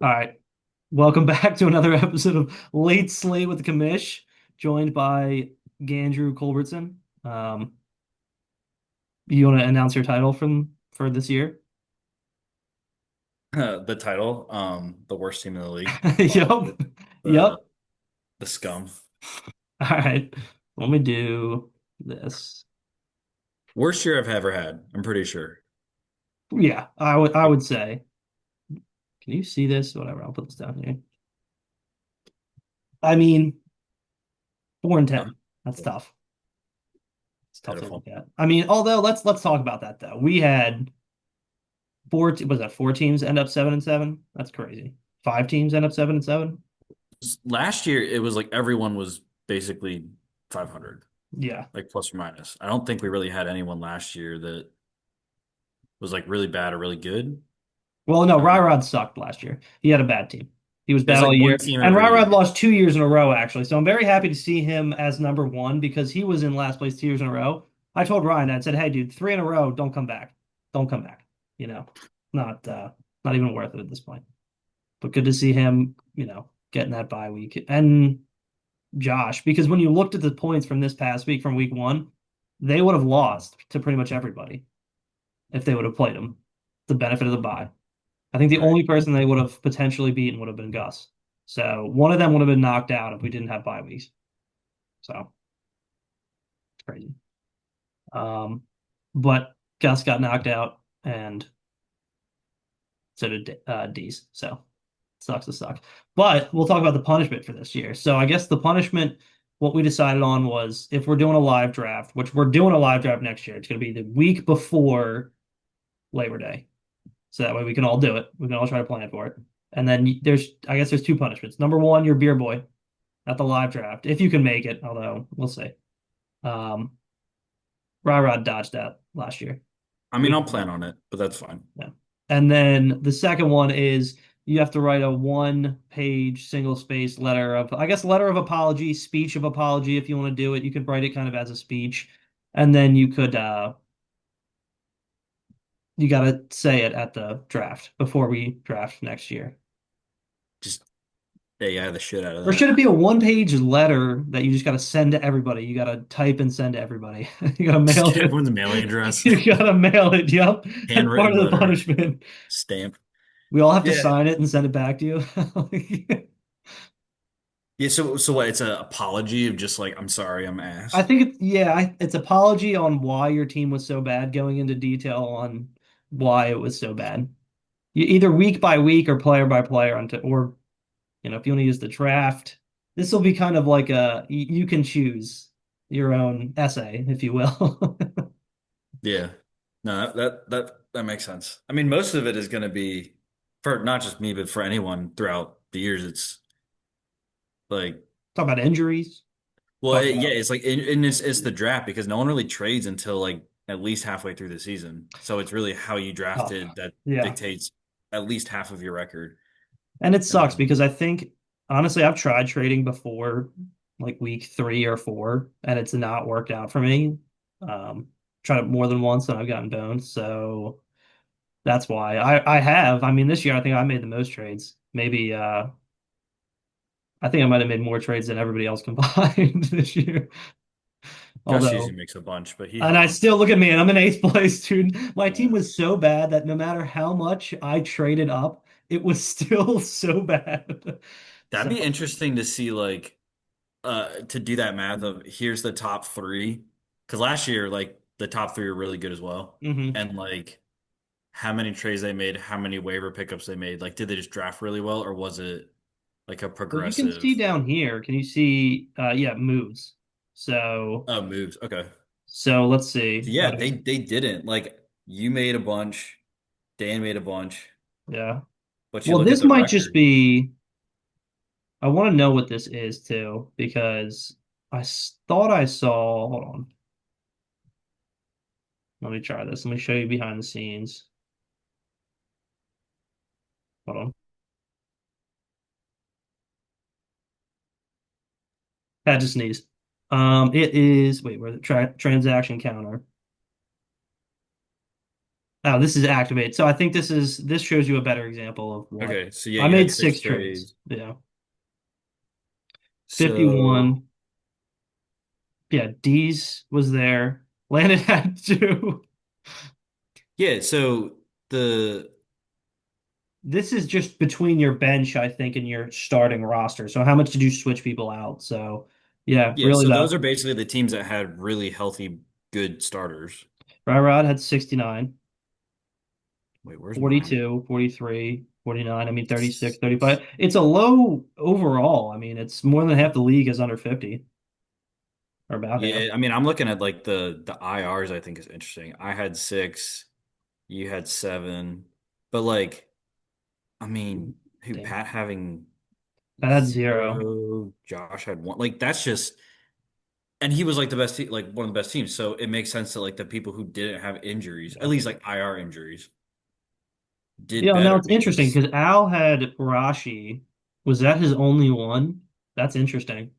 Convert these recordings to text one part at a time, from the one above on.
All right. Welcome back to another episode of Late Slate with Commish, joined by Gandrew Culbertson. You want to announce your title for this year? The title, the worst team in the league, Yep. the Yep. the scum. All right. Let me do this. Worst year I've ever had. I'm pretty sure. Yeah, I would say. Can you see this? Whatever. I'll put this down here. I mean, 4-10. That's Oh, tough. It's tough to pitiful. look at. I mean, although let's talk about that though. We had was that four teams end up 7-7? That's crazy. Five teams end up 7-7. Last year it was like everyone was basically 500, Yeah. like plus or minus. I don't think we really had anyone last year that was like really bad or really good. Well, no, I don't know. Ryrod sucked last year. He had a bad team. He was There's bad all like one year. team And every Ryrod year. lost 2 years in a row, actually. So I'm very happy to see him as number one because he was in last place 2 years in a row. I told Ryan, I said, hey, dude, three in a row, don't come back. Don't come back. You know, not not even worth it at this point. But good to see him, getting that bye week. And Josh, because when you looked at the points from this past week, from week one, they would have lost to pretty much everybody if they would have played him. The benefit of the bye. I think the Right. only person they would have potentially beaten would have been Gus. So one of them would have been knocked out if we didn't have bye weeks. So it's crazy. Um, but Gus got knocked out, and so did D's. So sucks to suck. But we'll talk about the punishment for this year. So I guess the punishment, what we decided on was if we're doing a live draft, which we're doing a live draft next year, it's going to be the week before Labor Day. So that way we can all do it. We can all try to plan for it. And then I guess there's two punishments. Number one, your beer boy at the live draft, if you can make it, although we'll see. Um, Rod dodged that last year. I mean, Week I'll one. plan on it, but that's fine. Yeah. And then the second one is you have to write a one-page single space letter of, I guess, letter of apology, speech of apology if you want to do it. You could write it kind of as a speech. And then you gotta say it at the draft before we draft next year. Just AI the shit out of Or should that. it be a one-page letter that you just gotta send to everybody? You gotta type and send to everybody. You gotta Just mail get it. everyone's mailing address, You gotta mail it. Yep. That's part handwritten of the letter, punishment. stamp. We all have to Yeah. sign it and send it back to you. Yeah, so what? It's an apology of just like, I'm sorry, I'm I ass. think it's apology on why your team was so bad, going into detail on why it was so bad. Either week by week or player by player or if you want to use the draft, this will be kind of like you can choose your own essay, if you will. Yeah. No, that makes sense. I mean, most of it is going to be for not just me, but for anyone throughout the years. It's like, Talk about injuries. well, Talk yeah, about it's like, and it's the draft because no one really trades until like at least halfway through the season. So it's really how you tough. drafted that Yeah. dictates at least half of your record. And it And sucks then, because I think honestly I've tried trading before like week 3 or 4 and it's not worked out for me. Tried it more than once and I've gotten boned. So that's why I have. I mean this year I think I made the most trades. Maybe I think I might have made more trades than everybody else combined this year. Gus usually Although makes a bunch, but he and I hustles. still look at me and I'm in eighth place, dude. My team Yeah. was so bad that no matter how much I traded up, it was still so bad. That'd So be interesting to see, like, to do that math of here's the top three. Because last year, like, the top three were really good as well. mhm. And, like, how many trades they made, how many waiver pickups they made. Like, did they just draft really well, or was it like a Well, you can see progressive down here. Can you see? Yeah, moves. So, moves? Okay. so let's see. So yeah, they didn't. Like, you made a bunch, Dan made a bunch, Yeah. but you Well, look at this the might just record. be. I want to know what this is too because thought I saw. Hold on. Let me try this. Let me show you behind the scenes. Hold on. Had to sneeze. It is. Wait, where the transaction counter? Oh, this is activate. So I think this shows you a better example of what Okay, so yeah, I you made had six six trades. trades. Yeah. So 51. Yeah, D's was there. Landon had two. yeah, so the This is just between your bench, I think, and your starting roster. So how much did you switch people out? So yeah, yeah, really so those though. are basically the teams that had really healthy, good starters. Rod had 69, Wait, where's mine? 42, 43, 49. I mean 36, 35. It's a low overall. I mean, it's more than half the league is under 50 or about half. Yeah, I mean, I'm looking at like the IRs. I think is interesting. I had six, you had seven, but like, I mean, who Damn. Pat having I had zero. zero, Josh had one. Like that's just, and he was like the best, like one of the best teams. So it makes sense that like the people who didn't have injuries, at Yeah. least like IR injuries, did Now better it's interesting because because Al had Rashi. Was that his only one? That's interesting.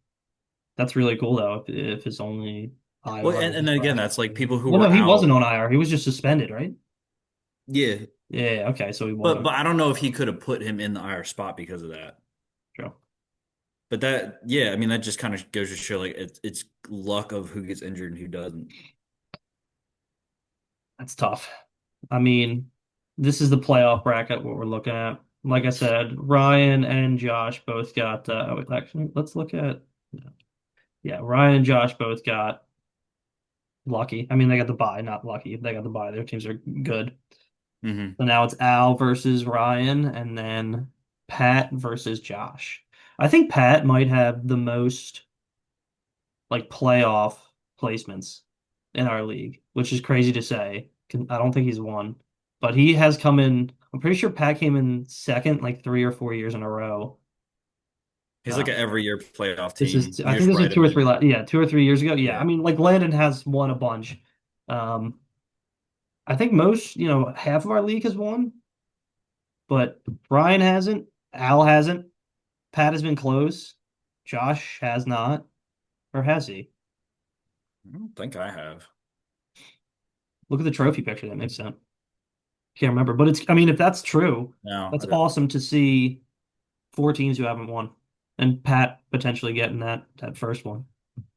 That's really cool though, if his only well, IR and was then again, Rashi. that's like people who Well, no, were he wasn't out. on IR. He was just suspended, right? Yeah, Yeah, okay, so he but wasn't. I don't know if he could have put him in the IR spot because of that. True. But that, yeah, I mean, that just kind of goes to show like it's luck of who gets injured and who doesn't. That's tough. I mean, this is the playoff bracket what we're looking at. Like I said, Ryan and Josh both got actually let's look at yeah, Ryan and Josh both got lucky. I mean, they got the bye, not lucky. They got the bye. Their teams are good. Hmm. So now it's Al versus Ryan and then Pat versus Josh. I think Pat might have the most like playoff placements in our league, which is crazy to say. I don't think he's won, but he has come in. I'm pretty sure Pat came in second like 3 or 4 years in a row. He's like Uh, an every year playoff this is team. I You think just this is write two him or three in. yeah, 2 or 3 years ago. Yeah, I Yeah. mean like Landon has won a bunch. Um, I think most half of our league has won, but Ryan hasn't. Al hasn't. Pat has been close. Josh has not, or has he? I don't think I have. Look at the trophy picture. That makes sense. Can't remember, but I mean, if that's true, No, that's I don't. awesome to see four teams who haven't won, and Pat potentially getting that first one.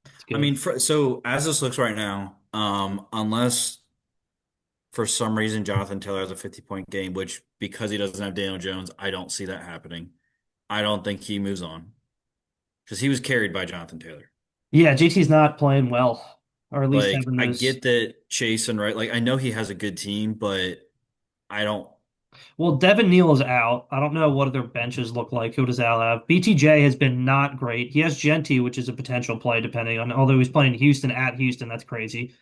It's I good. mean, so as this looks right now, unless for some reason Jonathan Taylor has a 50-point game, which because he doesn't have Daniel Jones, I don't see that happening. I don't think he moves on because he was carried by Jonathan Taylor. Yeah, JT's not playing well, or at least Like, having I those. get that Chase and right, like I know he has a good team, but I don't. Well, Devin Neal is out. I don't know what their benches look like. Who does Al have? BTJ has been not great. He has Genty, which is a potential play depending on. Although he's playing Houston at Houston, that's crazy.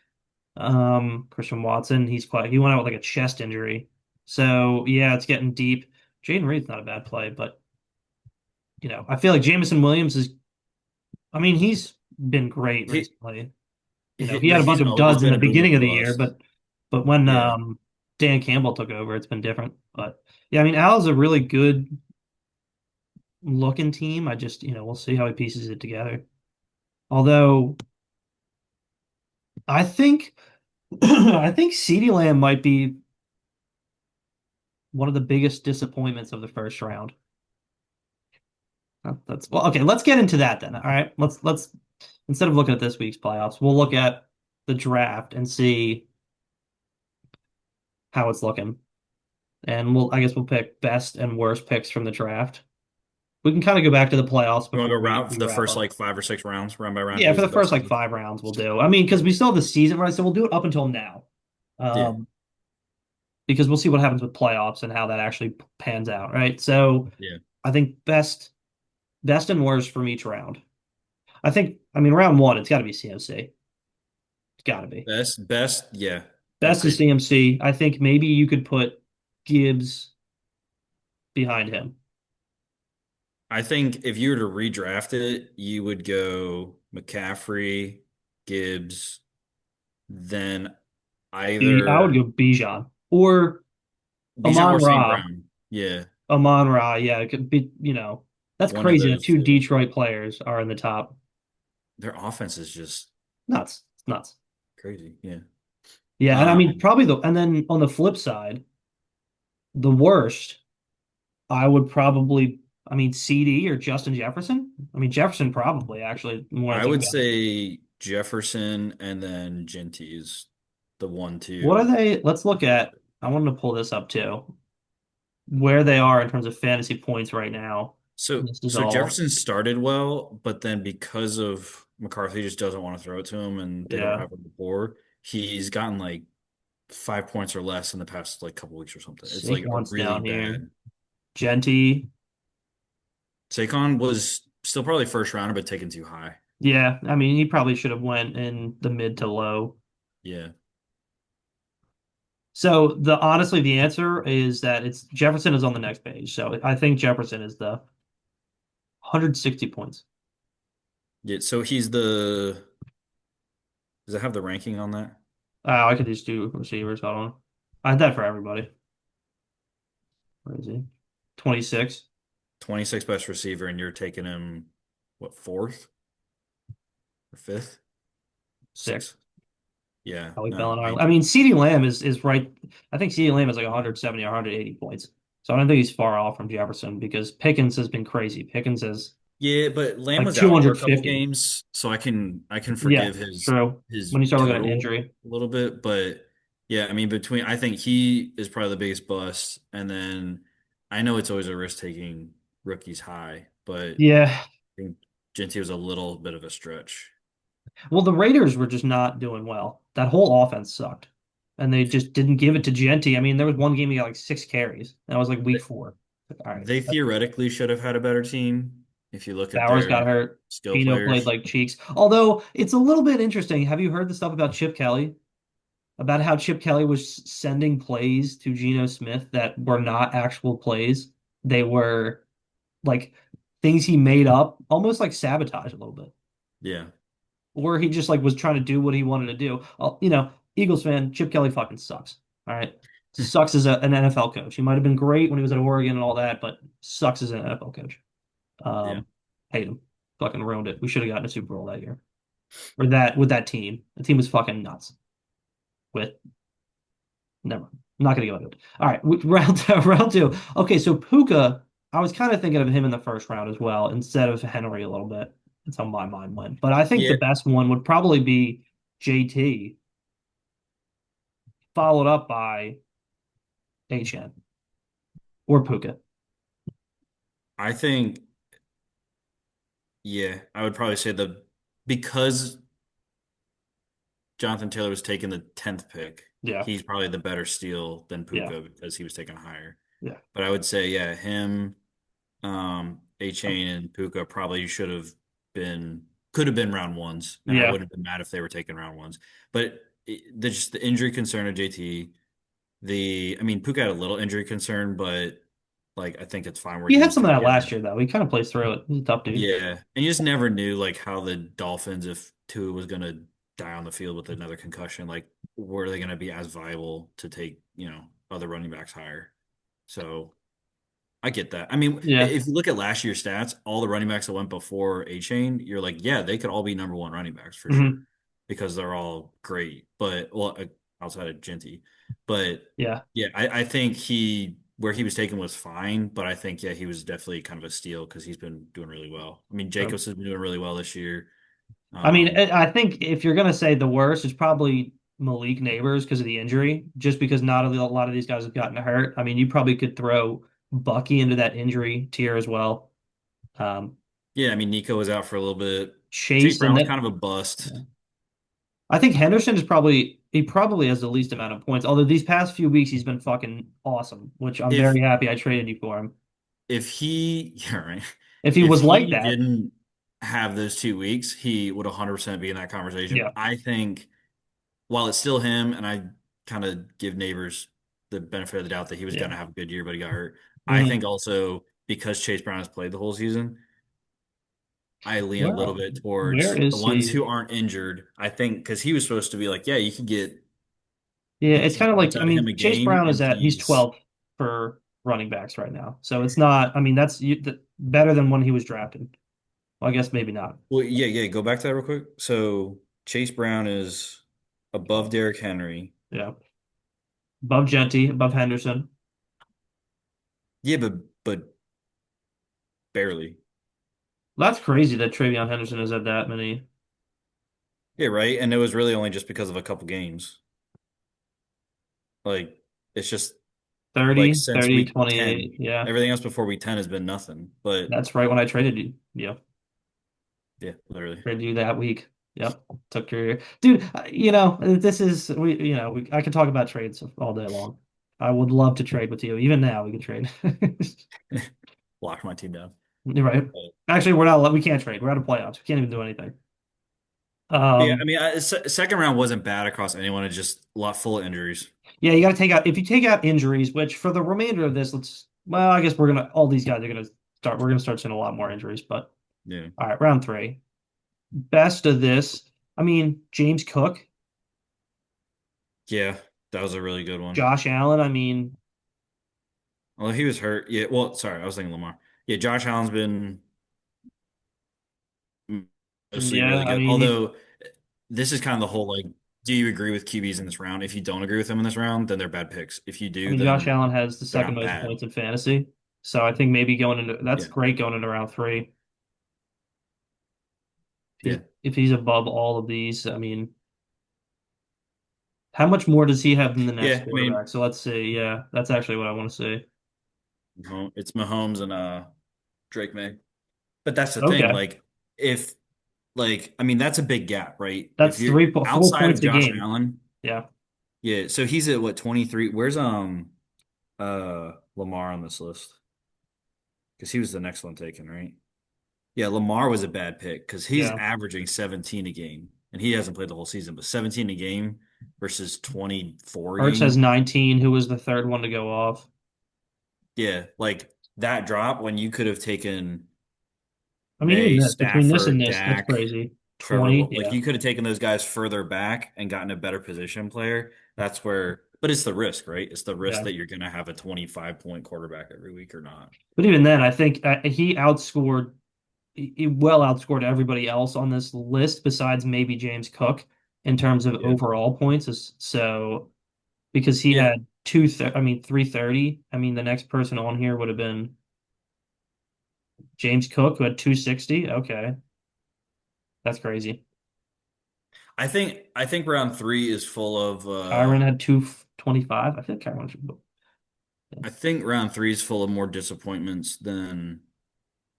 Christian Watson, he went out with like a chest injury. So yeah, it's getting deep. Jaden Reed's not a bad play, but I feel like Jameson Williams is. I mean, he's been great He, recently. He had but a bunch he's of always duds in been the a boom or beginning of the year, bust. but when Yeah. Dan Campbell took over, it's been different. But yeah, I mean, Al's a really good looking team. I just we'll see how he pieces it together. Although I think I think CeeDee Lamb might be one of the biggest disappointments of the first round. That's well, okay. Let's get into that then. All right, let's instead of looking at this week's playoffs, we'll look at the draft and see how it's looking. And I guess we'll pick best and worst picks from the draft. We can kind of go back to the playoffs You want to before go we, round for we the wrap first up. like 5 or 6 rounds, round by round? Yeah, Who's for the the first best like team? 5 rounds, we'll do. I mean, because we still have the season, right? So we'll do it up until now. Yeah. Um, because we'll see what happens with playoffs and how that actually pans out, right? So Yeah. I think best and worst from each round. I mean, round one, it's got to be CMC. It's got to be. Best. Yeah. Best is Agreed. CMC. I think maybe you could put Gibbs behind him. I think if you were to redraft it, you would go McCaffrey, Gibbs, then I would either go Bijan or Bijan Amon or St. Ra. Brown. Yeah. Amon Ra, yeah, it could be, that's One of crazy that those two two. Detroit players are in the top. Their offense is just Nuts. It's nuts. crazy. Yeah. Yeah, and I mean Um, probably and then on the flip side, the worst, I would probably, I mean, CD or Justin Jefferson. I mean, Jefferson probably actually more I I think would about it. say Jefferson and then Genty is the one What are two. they? Let's look at. I wanted to pull this up too, where they are in terms of fantasy points right now. So This is so all, Jefferson started well, but then because of McCarthy just doesn't want to throw it to him and they don't yeah. have a rapport, he's gotten like 5 points or less in the past like couple weeks or something. It's like a Saquon's really down here. bad. Genty. Saquon was still probably first rounder, but taken too high. Yeah, I mean, he probably should have went in the mid to low. Yeah. So the honestly, the answer is that it's Jefferson is on the next page. So I think Jefferson is the 160 points. Yeah. So he's the does it have the ranking on that? I could just do receivers. Hold on. I had that for everybody. Where is he? 26, 26 best receiver, and you're taking him what, fourth or fifth? 6. Sixth. Yeah, Probably no. Bellinar. I mean, CeeDee Lamb is right. I think CeeDee Lamb is like 170 or 180 points. So I don't think he's far off from Jefferson because Pickens has been crazy. Pickens is Yeah, but Lamb like was out for a couple 250. games, so I can Yeah, forgive true. his When you start looking at total injury. a little bit, but yeah, I mean between I think he is probably the biggest bust, and then I know it's always a risk taking rookies high, but I Yeah. think Genty was a little bit of a stretch. Well, the Raiders were just not doing well. That whole offense sucked. And they just didn't give it to Genty. I mean, there was one game he got like 6 carries. That was like week They, 4. Like, all right. they theoretically should have had a better team if you look at Bowers their got hurt. skill Gino played players. like cheeks. Although it's a little bit interesting. Have you heard the stuff about Chip Kelly? About how Chip Kelly was sending plays to Geno Smith that were not actual plays. They were like things he made up, almost like sabotage a little bit. Yeah. Or he just like was trying to do what he wanted to do. Eagles fan, Chip Kelly fucking sucks. All right. Sucks as an NFL coach. He might have been great when he was at Oregon and all that, but sucks as an NFL coach. Yeah. Um, hate him. Fucking ruined it. We should have gotten a Super Bowl that year. Or that with that team. The team was fucking nuts. With never. I'm not gonna go into it. All right, round two. Okay, so Puka, I was kind of thinking of him in the first round as well, instead of Henry a little bit. That's how my mind went. But I think the Yeah. best one would probably be JT, followed up by HN or Puka. I think, yeah, I would probably say because Jonathan Taylor was taking the 10th pick, Yeah, he's probably the better steal than yeah, Puka because he was taken higher. yeah. But I would say, yeah, him, A-Chain and Puka probably could have been round ones, and I Yeah. wouldn't have been mad if they were taking round ones. But just the injury concern of JT, I mean, Puka had a little injury concern, but like I think it's fine where He he had was some of taken. that last year though. He kind of plays through it. He's a tough dude. Yeah, and you just never knew like how the Dolphins, if Tua was gonna die on the field with another concussion, like were they gonna be as viable to take, other running backs higher? So I get that. I mean, Yeah. if you look at last year's stats, all the running backs that went before A Chain, you're like, yeah, they could all be number one running backs for sure Hmm. because they're all great. But well, outside of Genty, but Yeah. yeah, I think where he was taken was fine, but I think yeah, he was definitely kind of a steal because he's been doing really well. I mean, True. Jacobs has been doing really well this year. I mean, Um, I think if you're gonna say the worst, it's probably Malik Neighbors because of the injury, just because not a lot of these guys have gotten hurt. I mean, you probably could throw Bucky into that injury tier as well. Um, yeah, I mean, Nico was out for a little bit. Chase Chase Brown and was then kind of a bust. I think Henderson is probably has the least amount of points. Although these past few weeks he's been fucking awesome, which I'm If very happy I traded you for him. yeah, right. If he If was like he that, didn't have those 2 weeks, he would 100% be in that conversation. yeah, I think while it's still him, and I kind of give Neighbors the benefit of the doubt that he was going yeah. to have a good year, but he got hurt. I think Hmm. also because Chase Brown has played the whole season, I lean a Where little bit where towards the is ones he? who aren't injured. I think because he was supposed to be like, yeah, you can get Yeah, it's 15 kind of like points I out of him mean a Chase game, Brown is and he's he's 12th for running backs right now, so it's not. I mean better than when he was drafted. Well, I guess maybe not. well, yeah, yeah. Go back to that real quick. So Chase Brown is above Derrick Henry. Yeah. Above Genty, above Henderson. Yeah, but barely. That's crazy that Travion Henderson has had that many. Yeah, right. And it was really only just because of a couple games. Like it's just like 30, since 30, week 28. 10, Yeah. everything else before week 10 has been nothing. But That's right when I traded you. Yeah. yeah, literally. Traded you that week. Yep. Took your dude, you know, this is I can talk about trades all day long. I would love to trade with you. Even now we can trade. Lock my team down. You're right. But Actually, we can't trade. We're out of playoffs. We can't even do anything. yeah, I Um, mean, second round wasn't bad across anyone. It's just a lot full of injuries. yeah, you got to take out if you take out injuries, which for the remainder of this, well, I guess all these guys are gonna we're gonna start seeing a lot more injuries, but Yeah. all right, round three. Best of this, I mean, James Cook, Yeah, that was a really good one. Josh Allen, I mean, Well, he was hurt. Yeah. Well, sorry, I was thinking Lamar. Yeah, Josh Allen's been mostly yeah, really I good. mean, he's Although this is kind of the whole like, do you agree with QBs in this round? If you don't agree with them in this round, then they're bad picks. If you I do, mean, Josh then Allen has the they're second not most bad. points in fantasy. So I think maybe going into that's Yeah. great going into round three. Yeah. If he's above all of these, I mean, how much more does he have than the next Yeah. I mean, quarterback? So let's see. Yeah, that's actually what I want to see. It's Mahomes and Drake May. But that's the thing. Okay. Like, if I mean, that's a big gap, right? If That's you're 4 outside of points a Josh game. Allen, Yeah. yeah. So he's at what 23? Where's Lamar on this list? Because he was the next one taken, right? Yeah, Lamar was a bad pick because he's Yeah. averaging 17 a game, and he hasn't played the whole season, but 17 a game versus 24 a Ertz has game. 19, who was the third one to go off. Yeah, like that drop when you could have taken I mean, even May, this, between this and Stafford, this, that's Dak, crazy. Trevor, 20, like yeah. you could have taken those guys further back and gotten a better position player. That's where, but it's the risk, right? It's the risk Yeah. that you're going to have a 25-point quarterback every week or not. But even then, I think he well outscored everybody else on this list besides maybe James Cook in terms of Yeah. overall points. So because he Yeah. had 330. I mean, the next person on here would have been James Cook, who had 260. Okay, that's crazy. I think round three is full of Kyron had 225. I feel like Kyron should go. I think round three is full of more disappointments than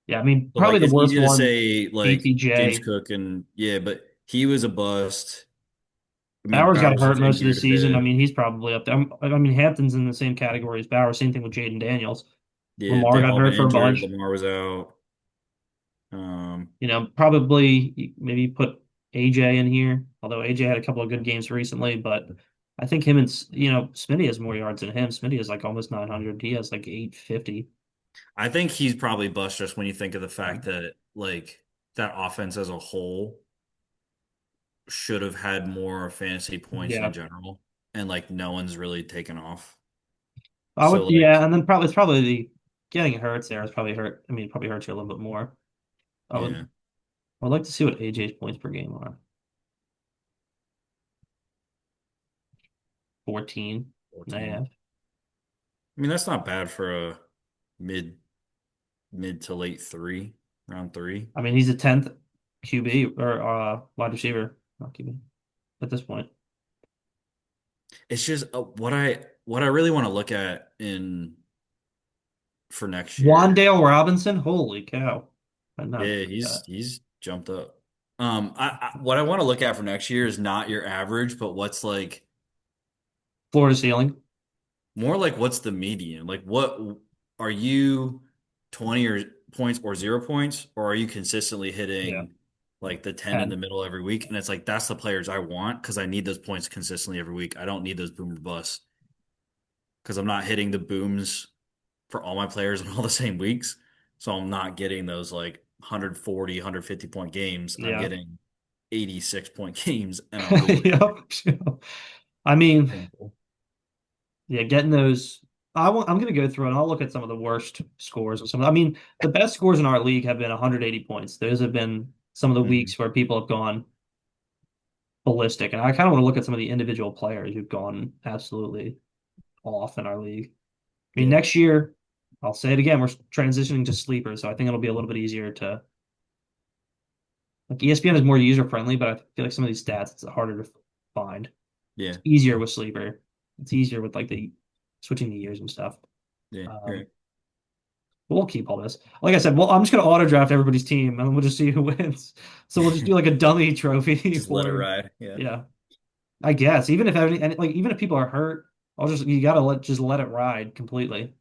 Yeah, I mean, but probably like the it's worst easy to one, say like James BTJ. Cook and yeah, but he was a bust. I mean, Bowers got Bowers hurt was most of the injured a season. I bit. mean, he's probably up there. I mean, Hampton's in the same category as Bowers. Same thing with Jaden Daniels. Yeah, Lamar they've got all been hurt for a injured. bunch. Lamar was out. Um, Probably maybe put AJ in here, although AJ had a couple of good games recently, but I think him and Smitty has more yards than him. Smitty has like almost 900. He has like 850. I think he's probably bust just when you think of the fact Um, that like that offense as a whole should have had more fantasy points yeah, in general, and like no one's really taken off. I So would. Yeah, like, and then probably it's probably the getting hurts there is probably hurt. I mean, it probably hurts you a little bit more. I would. yeah, I'd like to see what AJ's points per game are. 14 and a 14. half. I mean, that's not bad for a mid mid to late three, round three. I mean, he's a 10th QB or wide receiver, not QB at this point. It's just what I really want to look at in for next year. Wandale Robinson, holy cow. I'm not Yeah, doing he's that. he's jumped up. What I want to look at for next year is not your average, but what's like Floor to ceiling. more like what's the median? Like what are you 20 or points or 0 points, or are you consistently Yeah. hitting like the 10 in the 10. middle every week? And it's like that's the players I want because I need those points consistently every week. I don't need those boom or bust because I'm not hitting the booms for all my players in all the same weeks. So I'm not getting those like 140, 150 point games. I'm Yeah. getting 86 point games and I'm losing. Yep. I mean, Painful. yeah, getting those. I'm going to go through and I'll look at some of the worst scores of some. I mean, the best scores in our league have been 180 points. Those have been some of the Mhm. weeks where people have gone. ballistic. And I kind of want to look at some of the individual players who've gone absolutely off in our league. I mean, Yeah. next year, I'll say it again, we're transitioning to sleepers, so I think it'll be a little bit easier to like ESPN is more user friendly, but I feel like some of these stats it's harder to find. Yeah. It's easier with sleeper. It's easier with like the switching the years and stuff. Yeah. You're Um, right. but we'll keep all this. Like I said, well, I'm just gonna auto draft everybody's team and we'll just see who wins. So we'll just do like a dummy trophy Just let it for ride. Yeah. yeah. I guess even if any, and like even if people are hurt, I'll just you gotta let it ride completely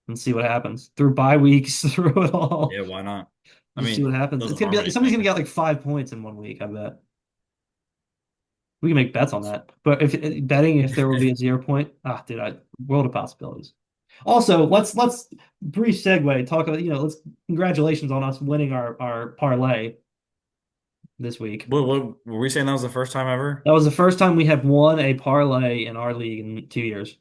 and see what happens through bye weeks through it all. Yeah. Why not? I Just see what mean, happens. It's doesn't gonna be harm like somebody's gonna anything. get like 5 points in 1 week. I bet we can make bets on that. But if betting if there will be a 0 point, dude, world of possibilities. Also, let's brief segue talk about let's congratulations on us winning our parlay this week. What were we saying that was the first time ever? That was the first time we have won a parlay in our league in 2 years.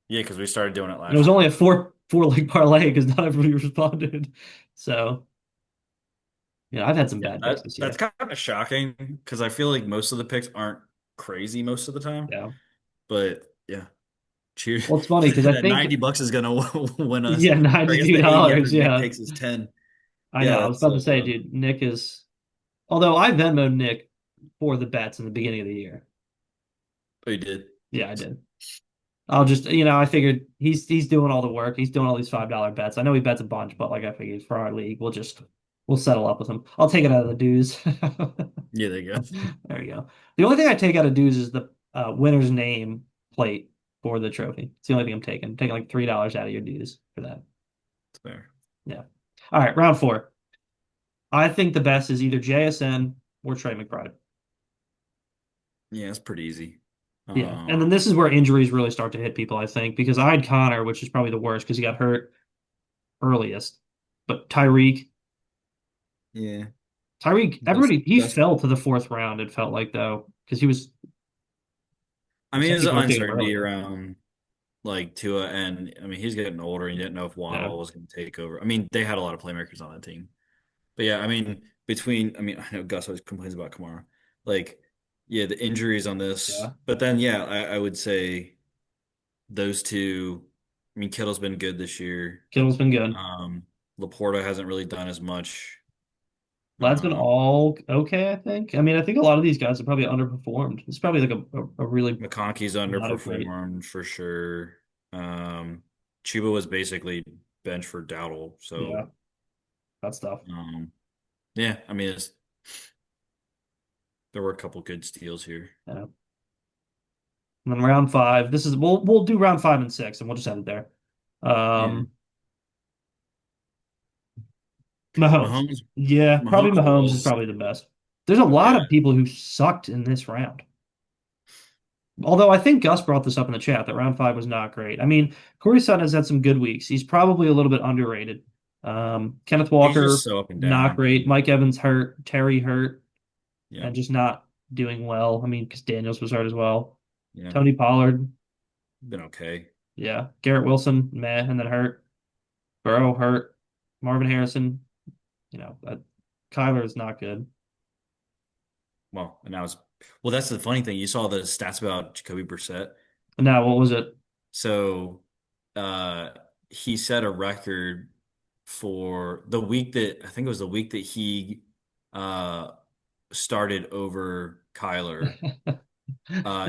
Yeah, because we started doing it And it was last only year. a four leg parlay because not everybody responded. So, I've had some Yeah, bad picks this that's year. kind of shocking because I feel like most of the picks aren't crazy most of the time. Yeah. But yeah, cheers. Well, it's funny because I That think, $90 is gonna win us, yeah, or I guess the 80 $92. after Nick Yeah. takes his 10. I know. Yeah, I was that's about to say, dude, Nick is, although I Venmoed Nick for the bets in the beginning of the year. we did. Yeah, I did. I'll just, I figured he's doing all the work. He's doing all these $5 bets. I know he bets a bunch, but like I figured for our league, we'll settle up with him. I'll take it out of the dues. Yeah, there you go. There you go. The only thing I take out of dues is the winner's name plate for the trophy. It's the only thing I'm taking. I'm taking like $3 out of your dues for that. It's fair. Yeah. All right, round four. I think the best is either JSN or Trey McBride. Yeah, it's pretty easy. Yeah. Um, And then this is where injuries really start to hit people, I think, because I had Connor, which is probably the worst because he got hurt earliest. But yeah, Everybody, he that's. fell to the fourth round, it felt like, though, because I mean, some there's an people were taking him uncertainty earlier. around like Tua, and I mean, he's getting older, and you didn't know if Yeah. Waddle was going to take over. I mean, they had a lot of playmakers on that team, but yeah, I mean, I mean, I know Gus always complains about Kamara, like, yeah, the injuries on this, Yeah. but then yeah, I would say those two. I mean, Kittle's been good this year. Kittle's been good. Um, Laporta hasn't really done as much. Lad's been Um, all okay, I think. I mean, I think a lot of these guys have probably underperformed. It's probably like a really McConkey's not a great, underperformed for sure. Um, Chuba was basically bench for Dowdle, yeah, so that stuff. um, yeah, I mean, there were a couple good steals here. Yeah. And then round five, this is we'll do round 5 and 6, and we'll just end it there. Yeah, Um, Mahomes. Mahomes, Yeah, probably Mahomes Mahomes is balls. probably the best. There's a lot Yeah, of people who sucked in this round. Although I think Gus brought this up in the chat that round five was not great. I mean, Corey Sutton has had some good weeks. He's probably a little bit underrated. Kenneth he's just Walker, so up and not down. great. Mike Evans hurt. Terry hurt Yeah, and just not doing well. I mean, because Daniels was hurt as well. yeah, Tony Pollard, been okay. yeah. Garrett Wilson, meh, and then hurt. Burrow hurt. Marvin Harrison, Kyler is not good. Well, and that's the funny thing. You saw the stats about Jacoby Brissett. And now, what was it? So, uh, he set a record for the week that I think it was the week that he uh started over Kyler.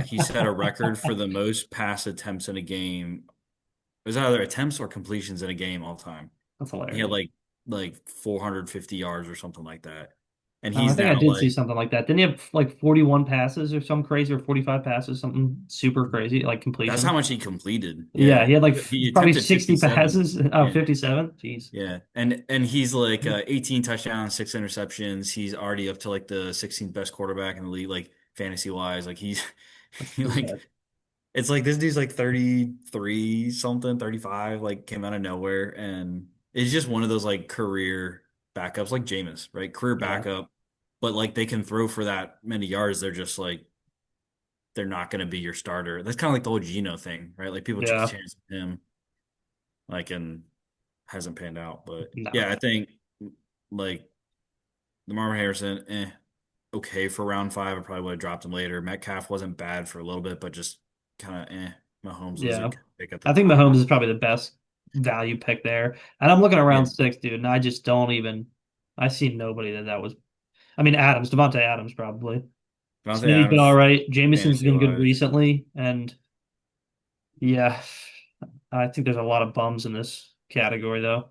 He set a record for the most pass attempts in a game. It was either attempts or completions in a game all time. That's He had hilarious. like 450 yards or something like that. And I he's think I now did see like something like that. Didn't he have like 41 passes or some crazy or 45 passes, something super crazy, like that's how completions? much he completed. Yeah, Yeah. he had like He probably attempted 60 57. passes. Oh, Yeah. 57. Jeez. Yeah. And he's like 18 touchdowns, 6 interceptions. He's already up to like the 16th best quarterback in the league, like fantasy wise. Like he's That's he pretty like good. it's like this dude's like 33 something, 35, like came out of nowhere. And it's just one of those like career backups, like Jameis, right? Career Yeah. backup. But like they can throw for that many yards. They're not going to be your starter. That's kind of like the whole Geno thing, right? Like people took a Yeah. chance on him, like, and hasn't panned out. But No. yeah, I think like the Marvin Harrison, okay for round five. I probably would have dropped him later. Metcalf wasn't bad for a little bit, but just kind of Mahomes was a Yeah. good pick at the I think time. Mahomes is probably the best value pick there. And I'm looking Yeah. around six, dude, and I just don't even I see nobody that was I mean Adams, Devontae Adams probably. Devontae Smitty's been all Adams, right. Jameson's fantasy been good wise. recently, and yeah, I think there's a lot of bums in this category though.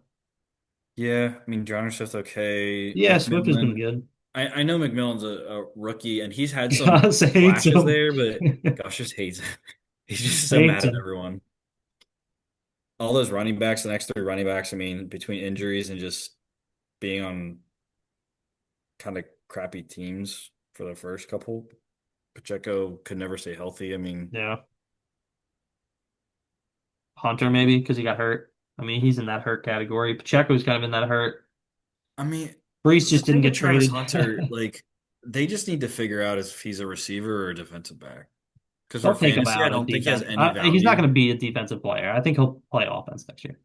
Yeah, I mean, John Swift, okay. Yeah, Swift has been McMillan, good. I know McMillan's a rookie and he's had some Gus hates flashes him. there, but gosh, just hates him. He's just so Hates mad at him. everyone. All those running backs, the next three running backs, I mean, between injuries and just being on kind of crappy teams for the first couple, Pacheco could never stay healthy. I mean, Yeah. Hunter maybe because he got hurt. I mean, he's in that hurt category. Pacheco's kind of in that hurt. I mean, Brees the just didn't thing with get Travis traded. Hunter, like, they just need to figure out if he's a receiver or a defensive back. Because for They'll take him fantasy, I out of don't think he has defense. any He's not value. going to be a defensive player. I think he'll play offense next year.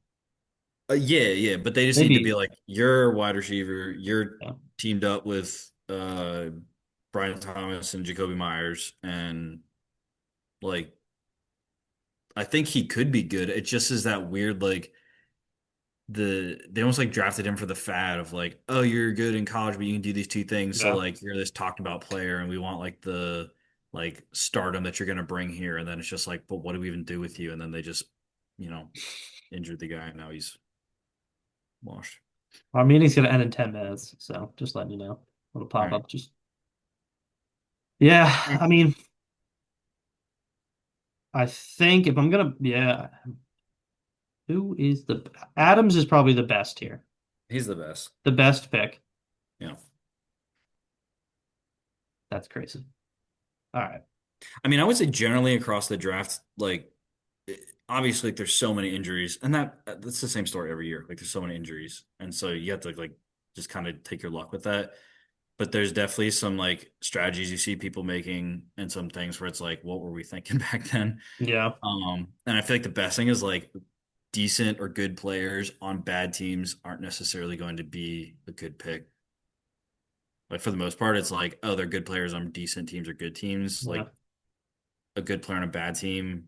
Yeah, yeah, but they just need to be Maybe. like, you're a wide receiver, you're Yeah. teamed up with Brian Thomas and Jacoby Myers, and like I think he could be good. It just is that weird like they almost like drafted him for the fad of like, oh, you're good in college, but you can do these two things. So Yeah. like you're this talked about player, and we want like the like stardom that you're gonna bring here, and then it's just like, but what do we even do with you? And then they just, you know, injured the guy, and now he's washed. Our meeting's going to end in 10 minutes. So just letting you know. It'll All pop right. up. Just, yeah. I mean, I think if I'm going to, yeah, who is Adams is probably the best here. He's the best. The best pick. Yeah. That's crazy. All right. I mean, I would say generally across the draft, like obviously like, there's so many injuries, and that's the same story every year. Like there's so many injuries, and so you have to like just kind of take your luck with that. But there's definitely some like strategies you see people making and some things where it's like, what were we thinking back then? Yeah. And I feel like the best thing is like decent or good players on bad teams aren't necessarily going to be a good pick. Like for the most part, it's like, oh, they're good players on decent teams or good teams. Yeah. Like a good player on a bad team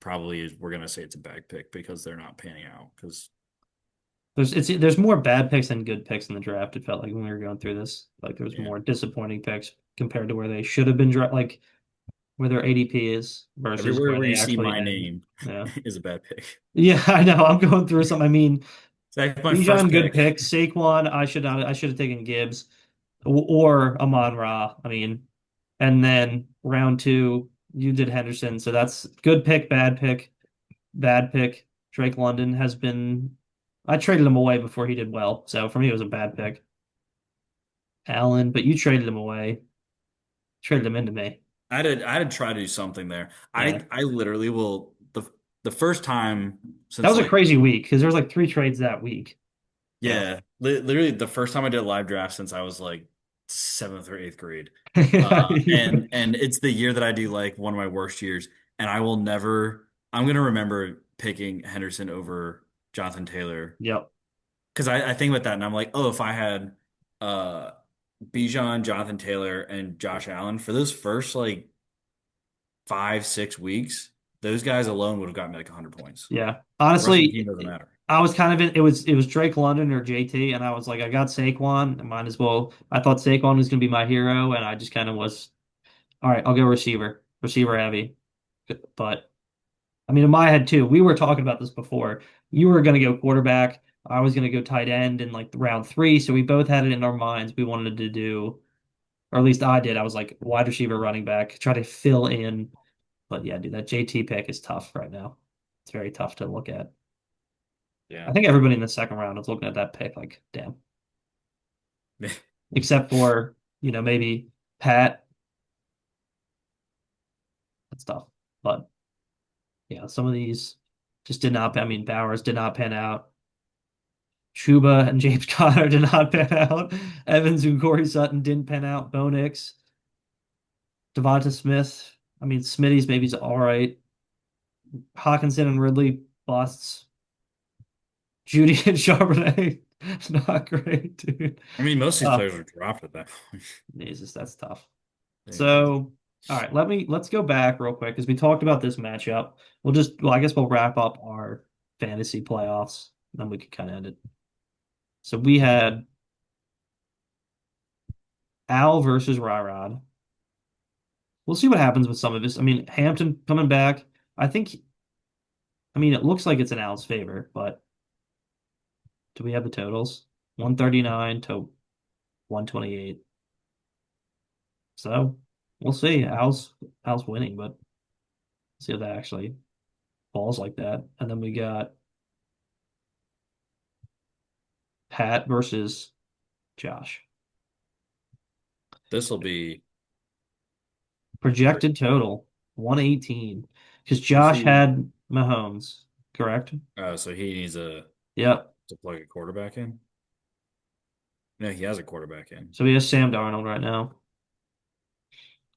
probably is we're gonna say it's a bad pick because they're not panning out. Because There's more bad picks than good picks in the draft. It felt like when we were going through this, like there was yeah, more disappointing picks compared to where they should have been like where their ADP is versus everywhere where where they you see actually my end. name Yeah. is a bad pick. Yeah, I know. I'm going through some. I mean, So that's my first Bijan, good pick. pick. Saquon, I should have taken Gibbs or Amon Ra. I mean, and then round two, you did Henderson. So that's good pick, bad pick, bad pick. Drake London has been. I traded him away before he did well. So for me, it was a bad pick. Allen, but you traded him away. Traded him into me. I had to try to do something there. Yeah. I literally will the first time That since was a like crazy week because there was like three trades that week. So yeah, literally the first time I did a live draft since I was like seventh or eighth grade. yeah, And it's the year that I do like one of my worst years, and I will never. I'm gonna remember picking Henderson over Jonathan Taylor yep. because I think about that and I'm like, oh, if I had uh Bijan, Jonathan Taylor, and Josh Allen for those first like 5, 6 weeks, those guys alone would have gotten me like 100 points. Yeah. The rest of the Honestly, team doesn't matter. I was kind of it was Drake London or JT, and I was like, I got Saquon. I might as well. I thought Saquon was gonna be my hero, and I just kind of was, all right, I'll go receiver. Receiver heavy. But I mean in my head too, we were talking about this before. You were gonna go quarterback. I was gonna go tight end in like round three. So we both had it in our minds. We wanted to do, or at least I did. I was like wide receiver, running back, try to fill in. But yeah, dude, that JT pick is tough right now. It's very tough to look at. Yeah. I think everybody in the second round is looking at that pick like, damn. Except for, maybe Pat. That's tough. But yeah, some of these just did not. I mean, Bowers did not pan out. Chuba and James Conner did not pan out. Evans and Corey Sutton didn't pan out. Bo Nix, Devonta Smith. I mean, Smitty's maybe all right. Hawkinson and Ridley busts. Judy and Charbonnet. It's not great, dude. I mean, most of these Uh, players are dropped at that point. Jesus, that's tough. Yeah. So, all right, let's go back real quick because we talked about this matchup. Well, I guess we'll wrap up our fantasy playoffs, then we can kind of end it. So we had Al versus Ryrod. We'll see what happens with some of this. I mean, Hampton coming back. I think, I mean, it looks like it's in Al's favor, but do we have the totals? 139 to 128. So we'll see. Al's winning, but see if that actually falls like that. And then we got Pat versus Josh. This will be Projected crazy. total 118 because Who's Josh he? had Mahomes, correct? So he needs Yep. to plug a quarterback in. No, he has a quarterback in. So he has Sam Darnold right now.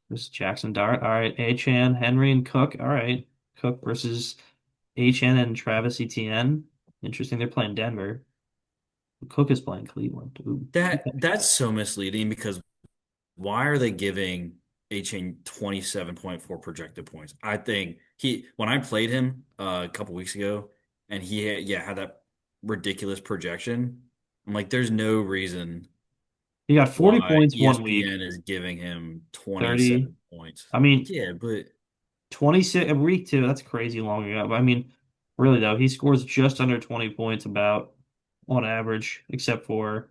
This is Jackson Dart. All right. Achan, Henry, and Cook. All right. Cook versus Achan and Travis Etienne. Interesting. They're playing Denver. Cook is playing Cleveland. Ooh. That's so misleading because why are they giving A-Chain 27.4 projected points? I think he when I played him a couple weeks ago and had that ridiculous projection. I'm like, there's no reason He got 40 why points one week, ESPN is giving him 30. 27 points. I mean, Yeah, but 26 a week too. That's crazy long ago. But I mean, really though, he scores just under 20 points about on average, except for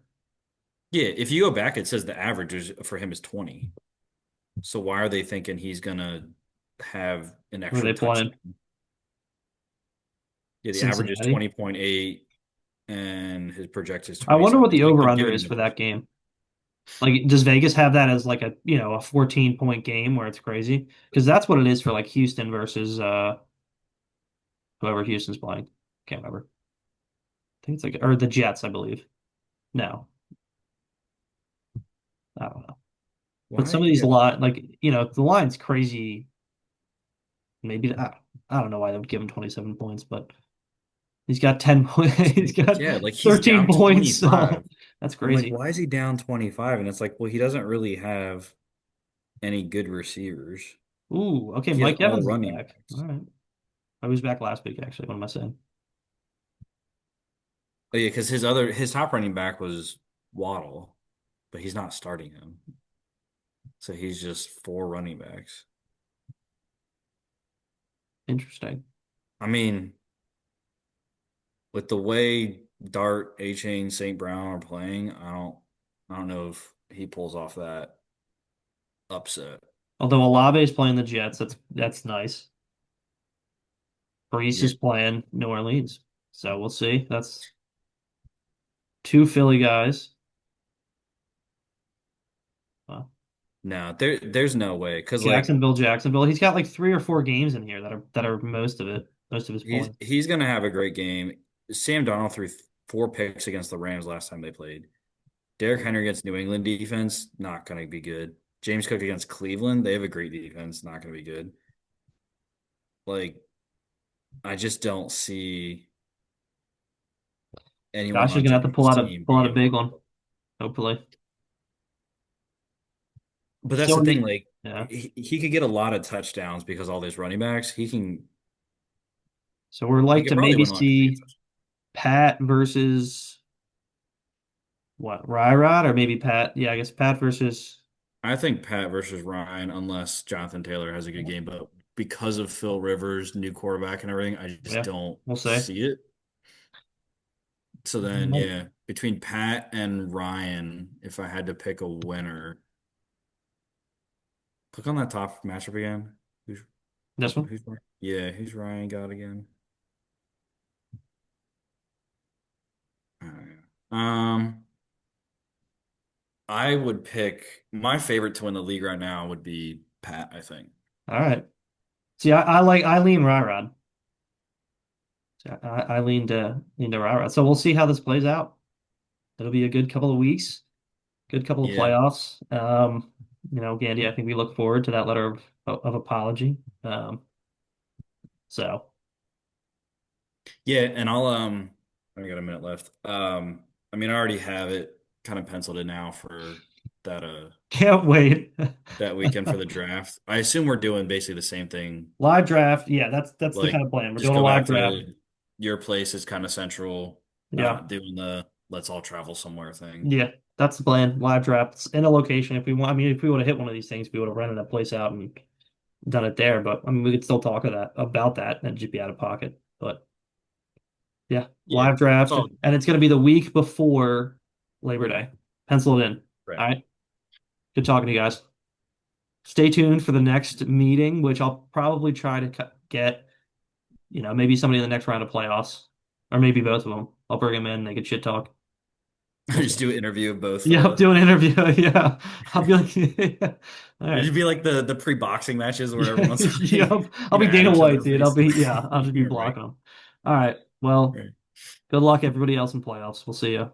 yeah, if you go back, it says the average for him is 20. So why are they thinking he's gonna have an where extra they playing touchdown? Yeah, the average is Cincinnati. 20.8 and his projected is I wonder 27. what the Like over they're under giving is him the for best. that game. Like, does Vegas have that as like a 14-point game where it's crazy? Because that's what it is for like Houston versus whoever Houston's playing. Can't remember. I think it's like or the Jets, I believe. No, I don't know. But Why? some of these Yeah. line like the line's crazy. Maybe I don't know why they would give him 27 points, but he's got 10 points. He's got Yeah, like he's 13 down points. 25. So that's I'm like, crazy. why is he down 25? And it's like, well, he doesn't really have any good receivers. Ooh, okay. He has Mike all Evans is running back. All backs. right. I was back last week, actually. What am I saying? Oh, yeah, because his top running back was Waddle, but he's not starting him. So he's just four running backs. Interesting. I mean, with the way Dart, A-Chain, St. Brown are playing, I don't know if he pulls off that upset. Although Olave is playing the Jets, that's nice. Brees Yeah. is playing New Orleans. So we'll see. That's two Philly guys. Well, No, there's no way because like Jacksonville. He's got like 3 or 4 games in here that are most of his points. he's gonna have a great game. Sam Darnold threw four picks against the Rams last time they played. Derrick Henry against New England defense, not gonna be good. James Cook against Cleveland, they have a great defense, not gonna be good. Like I just don't see anyone Josh is on gonna have to James' team pull out a being big able. one, hopefully. But that's So the are thing, you, like yeah. he could get a lot of touchdowns because all these running backs, So we're he like could to probably maybe win like 20 see touchdowns. Pat versus what, Ryrod or maybe Pat. Yeah, I guess Pat versus I think Pat versus Ryan, unless Jonathan Taylor has a good game, but because of Phil Rivers' new quarterback and everything, I just yeah, don't we'll see. see it. So then, Right. yeah, between Pat and Ryan, if I had to pick a winner, click on that top matchup again. Who's This one. who's yeah, who's Ryan got again? Oh, yeah. I would pick my favorite to win the league right now would be Pat, I think. All right. See, I lean Ryrod. So I lean to Ryrod. So we'll see how this plays out. It'll be a good couple of weeks, good couple of Yeah. playoffs. Gandy, I think we look forward to that letter of apology. So Yeah, and I'll I got a minute left. I mean, I already have it kind of penciled in now for that Can't wait. that weekend for the draft. I assume we're doing basically the same thing. Live draft. Yeah, that's the kind Like of plan. We're just doing a go live back draft. to your place is kind of central, Yeah. not doing the let's all travel somewhere thing. Yeah. That's the plan. Live drafts in a location. If we want, I mean, if we would have hit one of these things, we would have rented a place out and done it there. But I mean, we could still talk of that about that and just be out of pocket. But yeah, Yeah. live draft, So and it's going to be the week before Labor Day. Pencil it in. right. All right. Good talking to you guys. Stay tuned for the next meeting, which I'll probably try to get, maybe somebody in the next round of playoffs, or maybe both of them. I'll bring them in. They can shit talk. We'll see. Just do an interview of both Yeah, I'll do an interview. Yeah, I'll be like, yeah. All it right. should be like the pre-boxing matches where Yeah, everyone's yeah. like, I'll be at Dana each White, other's dude. I'll face. be, yeah. I'll just be You're right. blocking them. All right. Well, Right. good luck, everybody else in playoffs. We'll see you.